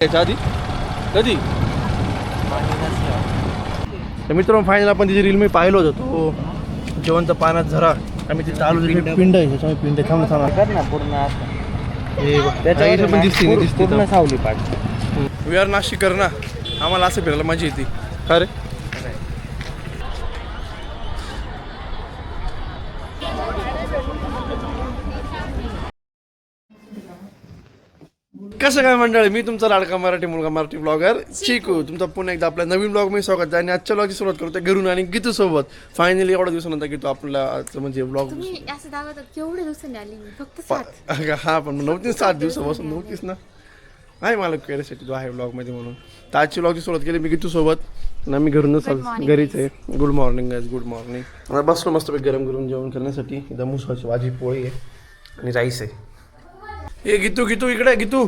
याच्या आधी कधी तर मित्रांनो फायनल आपण तिची रील मी पाहिलो होतो तो जिवंत पाण्यात झरा आम्ही तिथे आलो पिंड आहे त्याच्यामुळे पिंड थांब कर ना पूर्ण असं त्याच्यावर पण दिसते पूर्ण सावली पाठ वी आर नाशिकर ना आम्हाला असं फिरायला मजा येते का रे कसं काय मंडळी मी तुमचा लाडका मराठी मुलगा मराठी ब्लॉगर चिकू तुमचा पुन्हा एकदा आपल्या नवीन ब्लॉग मध्ये स्वागत आहे आणि आजच्या ब्लॉगची सुरुवात करतो घरून आणि गीतू सोबत फायनली एवढ्या दिवसानंतर गीतू आपला म्हणजे ब्लॉग केवढे दिवसांनी आली मी फक्त हा पण 9-7 दिवसापासून नव्हतीच ना आहे मला क्युरियोसिटी जो आहे ब्लॉग मध्ये म्हणून तर आजची ब्लॉगची सुरुवात केली मी गीतू सोबत आणि मी घरूनच घरीच आहे good morning guys good morning आता बसलो मस्त गरम गरम जेवण करण्यासाठी इथं मुसळाची भाजी पोळी आहे आणि राईस आहे ए गीतू गीतू इकडे गीतू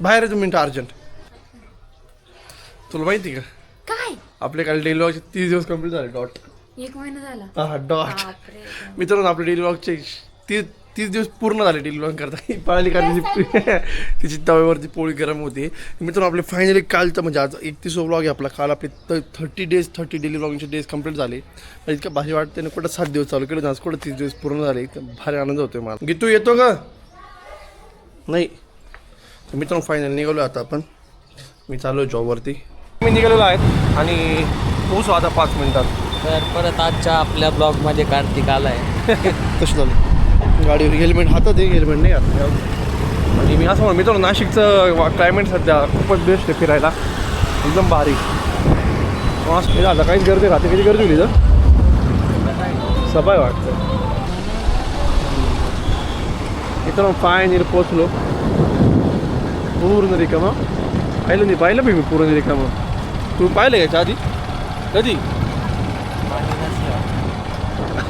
बाहेर आहे 2 मिनिटं अर्जंट तुला माहिती का काय आपले काल डेली व्लॉगचे 30 दिवस कंप्लीट झाले डॉट 1 महिना झाला हा डॉट मित्रांनो आपले डेली व्लॉगचे 30 दिवस पूर्ण झाले डेली व्लॉग करता पाहिली का तिची तव्यावरती पोळी गरम होती मित्रांनो आपले फायनली कालचं म्हणजे आज 31 व्लॉग आहे आपला काल आपले 30 डेली व्लॉगिंगचे डेज कंप्लीट झाले इतकं भारी वाटते ना कुठं 7 दिवस चालू केलं आज कुठं 30 दिवस पूर्ण झाले भारी आनंद होतोय मला गीतू येतो का नाही मित्रांनो फायनल निघालो आता आपण मी चालू आहे जॉबवरती मी निघालेलो आहे आणि पोहोचू आता 5 मिनिटात तर परत आजच्या आपल्या ब्लॉगमध्ये कार्तिक आलाय कसं झालं गाडीवर हेल्मेट हातात आहे हेल्मेट नाही आता आणि मी असं म्हणून मित्रांनो नाशिकचं क्लायमेट सध्या खूपच बेस्ट आहे फिरायला एकदम भारी मस्त झालं काहीच गर्दी राहते किती गर्दी होती तर सफाई वाटतं मित्रांनो फायनली पोचलो पूर्ण रिकामं पाहिलं मी पूर्ण रिकामं तू पाहिलं याच्या आधी कधी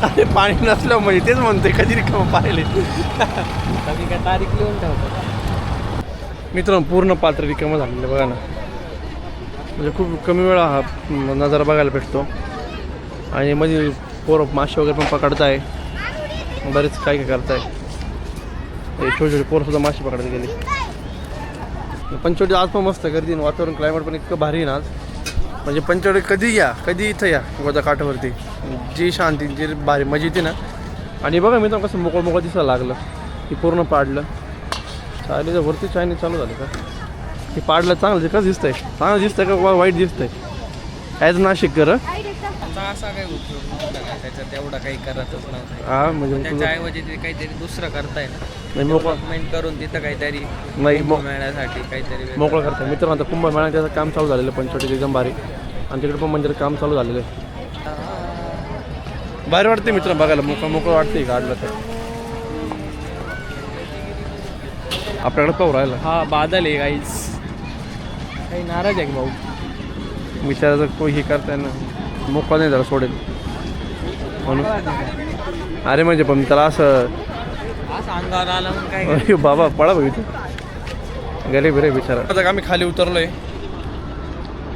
अरे पाणी नसलं म्हणजे तेच म्हणते कधी रिकामं पाहिले कधी काय तारीख लिहून ठेवतो मित्रांनो पूर्ण पात्र रिकामं झालेलं बघा ना म्हणजे खूप कमी वेळा हा नजारा बघायला भेटतो आणि मध्ये पोरं मासे वगैरे पण पकडताय बरेच काय करताय छोटे छोटे पोरंसुद्धा मासे पकडायला गेले पंचवटी आज पण मस्त गर्दी वातावरण क्लायमेट पण इतकं भारी आहे ना आज म्हणजे पंचवटी कधी इथं या गोदा काठावरती जी शांती जी भारी मजा येते ना आणि बघा मी तर कसं मोकळं दिसायला लागलं की पूर्ण पाडलं चायनीचं वरती चायनीज चालू झालं का की पाडलं चांगलं कसं दिसतंय चांगलं दिसतंय का वाईट दिसतंय ॲज नाशिक कर असा काही उपयोग नव्हता त्याच्यात एवढा काही करतच नव्हतं हा म्हणजे त्याच्याऐवजी ते काहीतरी दुसरं करताय नाही मोकळं डेव्हलपमेंट करून तिथं काहीतरी नाही मिळण्यासाठी काहीतरी मोकळं करताय मित्रांनो आता कुंभमेळा त्याचं काम चालू झालेलं पंचवटी एकदम भारी आणि तिकडे पण मंदिर काम चालू झालेलं आहे भारी वाटते मित्र बघायला मोकळं वाटते काढलं तर आपल्याकडे पाहू राहिला हा बादल आहे काहीच काही नाराज आहे की भाऊ विचारायचं कोणी हे करताय ना मोकळा नाही जरा सोडेल म्हणून अरे म्हणजे पण त्याला असं अंगावर आलं मग काय अरे बाबा पळा भाऊ इथे गेले बरे बिचारा आता आम्ही खाली उतरलोय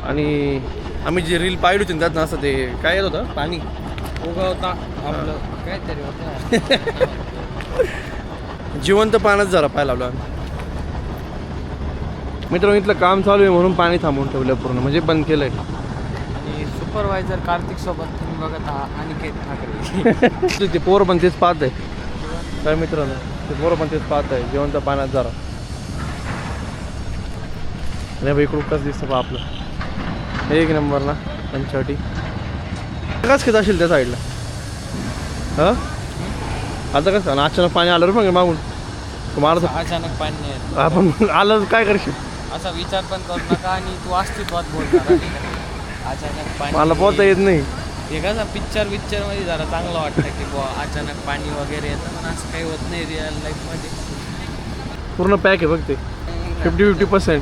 आणि आम्ही जे रील पाहिली होती त्यात असं ते काय येत होतं पाणी उगवता आपलं काहीतरी होतं जिवंत पाण्यात जरा पाहायला लावलं मित्रांनो इथलं काम चालू आहे म्हणून पाणी थांबवून ठेवलं पूर्ण म्हणजे बंद केलंय आणि सुपरवायझर कार्तिक सोबत तुम्ही बघत आहात अनिकेत ठाकरे ते पोरं पण तेच पाहत आहे काय मित्रांनो ते पोरं पण तेच पाहत आहे जिवंत पाण्यात जरा नाही बाई इकडून कसं दिसतं पहा आपलं 1 नंबर ना पंचवटी कस किती असेल त्या साईडला हां आता कसं आणि अचानक पाणी आलं मग मागून तुम्हाला अचानक पाणी आहे आपण आलं काय करशील असा विचार पण करू नका आणि तू अस्तित्वात बोलणार अचानक पाणी मला पोहता येत नाही हे कसं पिक्चरमध्ये जरा चांगलं वाटतं की बुवा अचानक पाणी वगैरे येतं पण असं काही होत नाही रिअल लाईफमध्ये पूर्ण पॅक आहे बघ ते 50-50%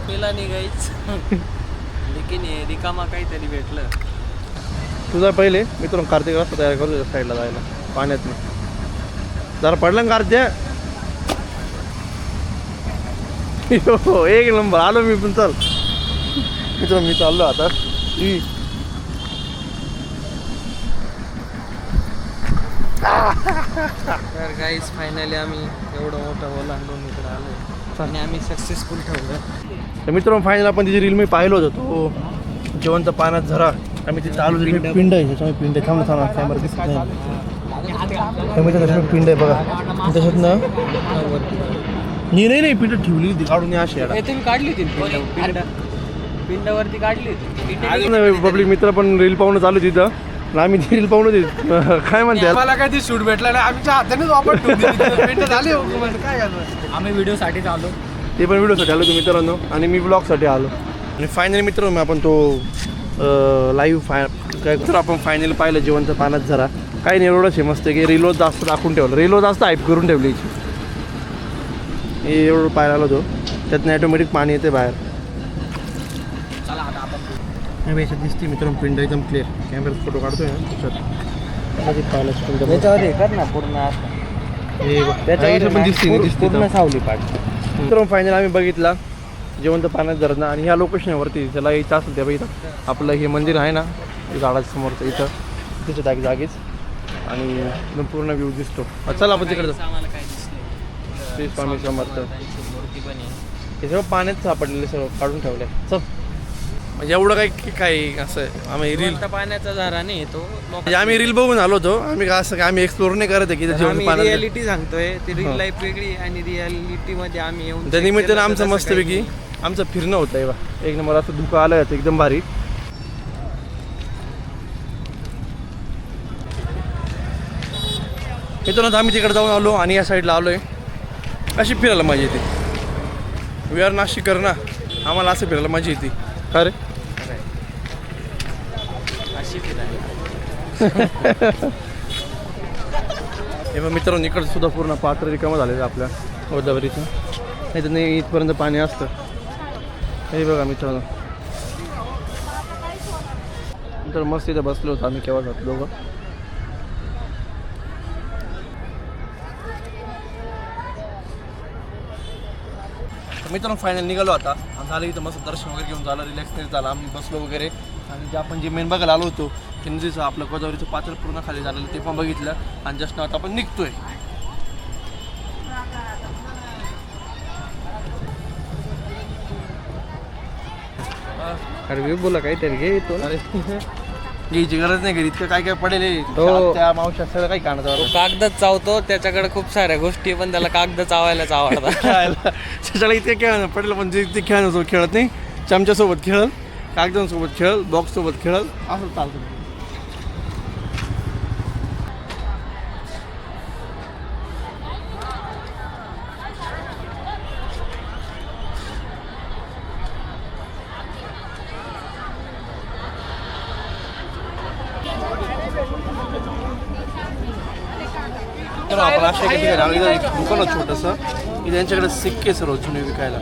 पेला निघायच लेकिन हे रिकामा काहीतरी भेटलं तुझा पहिले मित्रांनो कार्तिक रस्ता तयार करतो त्या साईडला जायला पाण्यात नाही जरा पडला ना कार्त्या हो 1 नंबर आलो मी पण चल मित्रांनो मी चाललो आता तर गाईस फायनली आम्ही एवढं मोठं ओलांडून इकडे आलो आणि आम्ही सक्सेसफुल ठेवलं. तर मित्रांनो फायनल आपण तिची रील मी पाहिलो होतो तो जिवंत पाण्यात झरा. आम्ही तिथे आलो तिथे पिंड आहे त्याच्यामुळे पिंड आहे. थांबा थांबा कॅमेरा दिसत नाही. त्यामुळे त्याच्यामुळे पिंड आहे बघा. त्याच्यातनं नाही पिंड ठेवली होती काढून अशी तुम्ही काढली होती पिंडावरती काढली होती. पब्लिक मित्र पण रील पाहून चालू तिथं आणि आम्ही ती रील पाहून होती. काय म्हणते मला काय ती शूट भेटला नाही. आमच्या हातानेच वापर झाले काय आम्ही व्हिडिओसाठीच आलो. ते पण व्हिडिओसाठी आलो तुम्ही मित्रांनो आणि मी ब्लॉगसाठी आलो. आणि फायनली मित्रांनो आपण तो लाईव्ह काय तर आपण फायनल पाहिलं जिवंत पाण्यात जरा. काही नाही एवढंच हे मस्त की रीलवर जास्त दाखवून ठेवलं. रीलवर जास्त हाईप करून ठेवली हे एवढं पाहायला आलो होतो. त्यातनं ऑटोमॅटिक पाणी येते बाहेर. नाही याच्यात दिसते मित्रांनो पिंड एकदम क्लिअर. कॅमेऱ्यात फोटो काढतोय ना त्याच्यात पाहिलं कर ना पूर्ण पण दिसते पूर्ण सावली पाठ. मित्रांनो फायनल आम्ही बघितला जिवंत पाण्यात धरणं आणि ह्या लोकेशनवरती त्याला यायचं असेल त्या इथं आपलं हे मंदिर आहे ना झाडाच्या समोरचं इथं तिच्या जागीच आणि एकदम पूर्ण व्ह्यू दिसतो. चला आपण तिकडे जाऊ. आम्हाला काय दिसलं श्री स्वामी समर्थ मूर्ती पण आहे. हे सगळं पाण्यात सापडलेले सर्व काढून ठेवले. चल म्हणजे एवढं काही असं आम्ही रील पाण्याचा झरा नाही येतो. म्हणजे आम्ही रील बघून आलो होतो. आम्ही असं आम्ही एक्सप्लोर नाही करत आहे की जिवंत पाण्यात. रियालिटी सांगतोय ती रिअल लाईफ वेगळी आणि रियालिटी मध्ये आम्ही येऊन त्या निमित्तानं आमचं मस्तपैकी आमचं फिरणं होतं आहे बा. एक नंबर असं धुकं आलं आहे एकदम भारी. मित्रांनो आम्ही तिकडे जाऊन आलो आणि या साईडला आलो आहे. अशी फिरायला मजा येते. वी आर नाशिककर ना आम्हाला असं फिरायला मजा येते. का रे अशी फिरायला. हे बघ मित्रांनो इकडं सुद्धा पूर्ण पात्र रिकामं झालेलं आपल्या गोदावरीचं. नाही तर नाही इथपर्यंत पाणी असतं. हे बघा मित्रांनो तर मस्त इथं बसलो होतो आम्ही केव्हा जातो दोघं. मित्रांनो फायनल निघालो आता झालं इथं मस्त दर्शन वगैरे घेऊन झालं रिलॅक्स नाही झालं. आम्ही बसलो वगैरे आणि जे आपण जे मेन बघायला आलो होतो की नदीचं आपलं गोदावरीचं पात्र पूर्ण खाली झालेलं ते पण बघितलं आणि जस्ट आता आपण निघतोय. अरे बोला काहीतरी घे येतो. अरे घ्यायची गरज नाही घरी इतकं काय काय पडेल त्या मावश्या सगळं काही काढत कागदच चावतो त्याच्याकडे खूप साऱ्या गोष्टी पण त्याला कागद चावायलाच आवडतात. त्याच्याला इतके खेळ पडेल पण जे ते खेळण्यासोबत खेळत नाही. चमच्यासोबत खेळल कागदांसोबत खेळल बॉक्ससोबत खेळल असं चालतं. तर आपण अशा एका ठिकाणी आलो. एक दुकान होतं छोटंसं की त्यांच्याकडे सिक्के सर्व जुने विकायला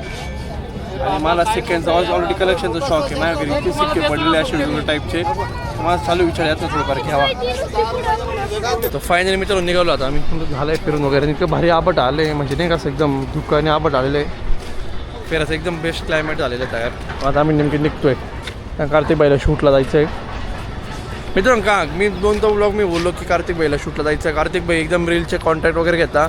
आणि मला सिक्क्यांचा ऑलरेडी कलेक्शनचा शॉक आहे. माझ्या घरी इतके सिक्के पडलेले असे वेगवेगळे टाईपचे. मला चालू विचार यातनं थोडंफार घ्यावा. तर फायनली मित्रांनो निघालो आता आम्ही. झालं आहे फिरून वगैरे इतकं भारी आबट आलं आहे म्हणजे नाही कसं एकदम धुकं आणि आबट आलेलं आहे. फिरायचं एकदम बेस्ट क्लायमेट झालेलं आहे तयार. आता आम्ही नेमके निघतोय कार्तिक बाईला शूटला जायचं आहे. मित्रांनो का मी 2 ब्लॉग मी बोललो की कार्तिक बाईला शूटला जायचं आहे. कार्तिक बाई एकदम रीलचे कॉन्टॅक्ट वगैरे घेता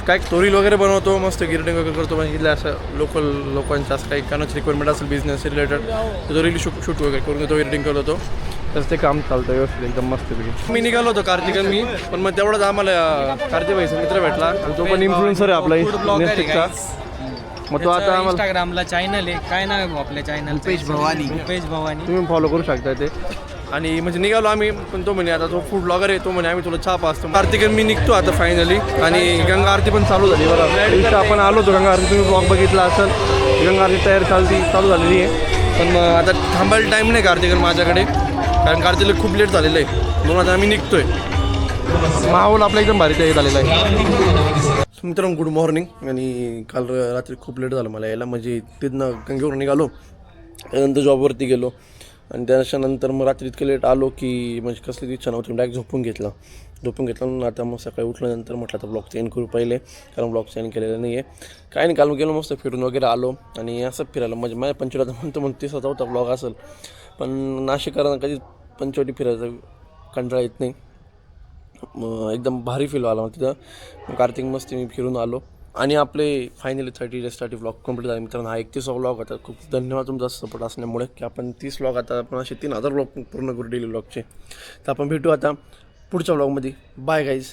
काय तो रील वगैरे बनवतो मस्त गिरडिंग वगैरे करतो. म्हणजे इथल्या असं लोकांचं असं काही कानाची रिक्वायरमेंट असेल बिझनेस रिलेटेड तर तो रील शूट वगैरे करून तो एडिटिंग करत होतो. तर ते काम चालतं व्यवस्थित एकदम मस्तपैकी. मी निघालो होतो कार्तिक मी पण मग तेवढंच आम्हाला कार्तिक बाईचा मित्र भेटला आणि तो पण इन्फ्लुएन्सर आहे आपला नेटफ्लिक्सचा. मग तो आता आम्हाला इंस्टाग्रामला चॅनल आहे. काय नाव आहे आपल्या चॅनल? रुपेश भवानी. तुम्ही फॉलो करू शकता ते. आणि म्हणजे निघालो आम्ही पण तो म्हणे आता तो फूड ब्लॉगर आहे. तो म्हणे आम्ही तुला चहा पाचतो. कार्तिक मी निघतो आता फायनली आणि गंगा आरती पण चालू झाली. बरं आपण आलो होतो गंगा आरती तुम्ही ब्लॉग बघितला असेल. गंगा आरती चालू झालेली आहे पण आता थांबायला टाईम नाही कार्तिक माझ्याकडे कारण कार्तिकला खूप लेट झालेलं आहे म्हणून आता आम्ही निघतोय. माहोल आपला एकदम भारी तयार झालेला आहे. मित्रांनो गुड मॉर्निंग. आणि काल रात्री खूप लेट झालं मला यायला म्हणजे तिथनं गंगेवर निघालो त्यानंतर जॉबवरती गेलो आणि त्याच्यानंतर मग रात्री इतकं लेट आलो की म्हणजे कसली इच्छा नव्हती. डायरेक्ट झोपून घेतलं आता मग सकाळी उठल्यानंतर म्हटलं आता ब्लॉग चेंज करू पहिले कारण ब्लॉग चेंज केलेलं नाही आहे. काय नाही काल गेलो मस्त फिरून वगैरे आलो आणि असं फिरायला म्हणजे माझ्या पंचवटी म्हणतो 30चा ब्लॉग असेल पण नाशिककरांना कधी पंचवटी फिरायचा कंटाळा येत नाही. एकदम भारी फील आला मग तिथं. कार्तिक मस्त मी फिरून आलो आणि आपले फायनली 30 डेजसाठी व्लॉग कंप्लीट झाले मित्रांनो. हा 31वा व्लॉग होता. खूप धन्यवाद तुमचा सपोर्ट असल्यामुळे की आपण 30 व्लॉग आता आपण असे 3000 व्लॉग पूर्ण करू डेली व्लॉगचे. तर आपण भेटू आता पुढच्या व्लॉगमध्ये. Bye guys.